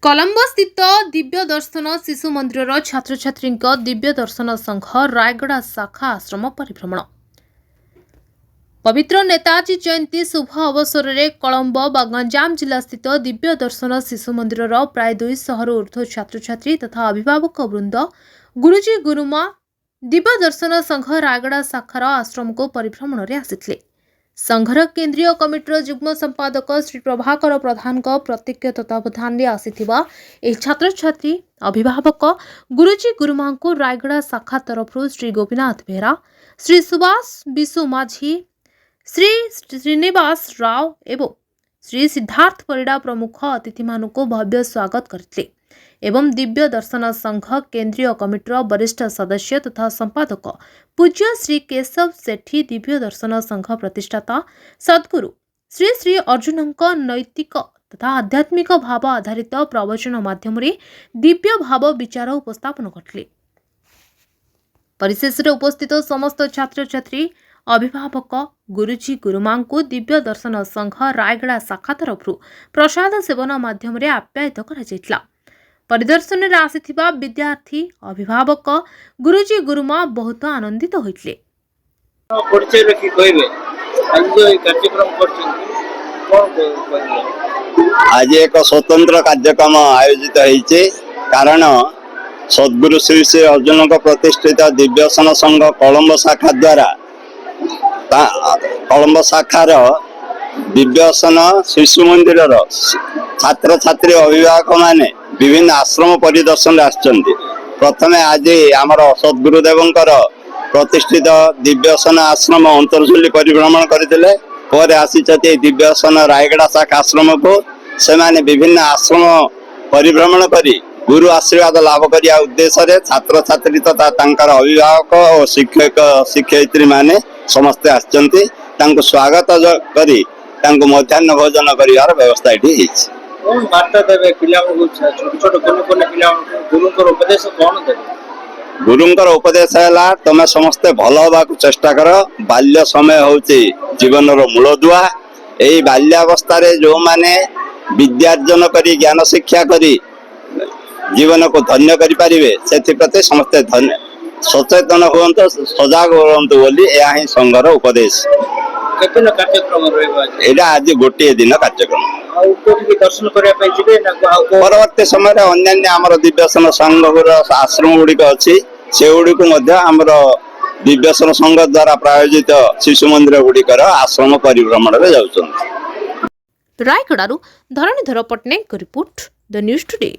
कलम्बो स्थित दिव्य दर्शन शिशु मंदिर छात्र छात्री दिव्य दर्शन संघ रायगड़ा शाखा आश्रम परिभ्रमण। पवित्र नेताजी जयंती शुभ अवसर में कलम्बो गंजाम जिला स्थित दिव्य दर्शन शिशु मंदिर प्राय 200 ऊर्ध्व छात्र छात्री तथा अभिभावक वृंद गुरुजी गुरुमा दिव्य दर्शन संघ रायगड़ा शाखार आश्रम को परिभ्रमण में आसिथिले। संघर केंद्रीय कमिटीर युग्म संपादक श्री प्रभाकर प्रधान प्रत्यक्ष तत्वावधान में आसिथिबा छात्र छात्री अभिभावक गुरुजी गुरुमा को रायगड़ा शाखा तरफ श्री गोपीनाथ बेहरा, श्री सुभाष विशु माझी, श्री श्रीनिवास राव एवं श्री सिद्धार्थ परिड़ा प्रमुख अतिथि मानक भव्य स्वागत करते एवं दिव्य दर्शन संघ केंद्रीय कमिटीर वरिष्ठ सदस्य तथा संपादक पूज्य श्री केशव सेठी, दिव्य दर्शन संघ प्रतिष्ठाता सद्गुरु श्री श्री अर्जुन नैतिक तथा आध्यात्मिक भाव आधारित प्रवचन माध्यम दिव्य भाव विचार उपस्थापन करते। परिशेष उपस्थित समस्त छात्र छात्री अभिभावक गुरुजी गुरुमा को दिव्य दर्शन संघ रायगड़ा शाखा तरफ प्रसाद सेवन माध्यम आप्यायित कर परिदर्शन में आसिथिबा विद्यार्थी अभिभावक गुरुजी गुरुमा बहुत आनंदित होइतले। आज एक स्वतंत्र कार्यक्रम आयोजित होइछे कारण सद्गुरु श्री श्री अर्जुन प्रतिष्ठित दिव्यसन संघ कलम्बो शाखा द्वारा कलम्बो शाखार दिव्यसन शिशु मंदिर छात्र छात्री अभिभावक माने विभिन्न आश्रम परिदर्शन प्रथमे आज आमर सद्गुरुदेव प्रतिष्ठित दिव्यसन आश्रम अंतरझुली परिभ्रमण करते आसी दिव्यसन रायगड़ा शाखा आश्रम को से विभिन्न आश्रम परिभ्रमण करी गुरु आशीर्वाद लाभ करने उद्देश्य छात्र छात्री तथा अभिभावक और शिक्षक शिक्षयित्री माने समस्ते आसचंती स्वागत करी मध्याह्न भोजन कर व्यवस्था ये गुरुंकर उपदेश है तुम समस्ते भल हवा चेष्टा कर। बाल्य समय होची जीवन मूलदुआ। यही बाल्यावस्था जो माने विद्यार्जन करी ज्ञान शिक्षा करी जीवन को धन्य करि परिबे से समस्ते धन्य सचेतन हुंतु सजाग हुंतु बोली यह ही संघर उपदेश। आज गोटे दिन कार्यक्रम परवर्ती समय अन्य आमर दिव्यसन संघ आश्रम गुड़िक अच्छी से गुड़िक दिव्यसन संघ द्वारा प्रायोजित शिशु मंदिर गुड़िकर आश्रम परिभ्रमण में जाउछन। रायगड़ारू Dharanidhar Pattanaik report the news today.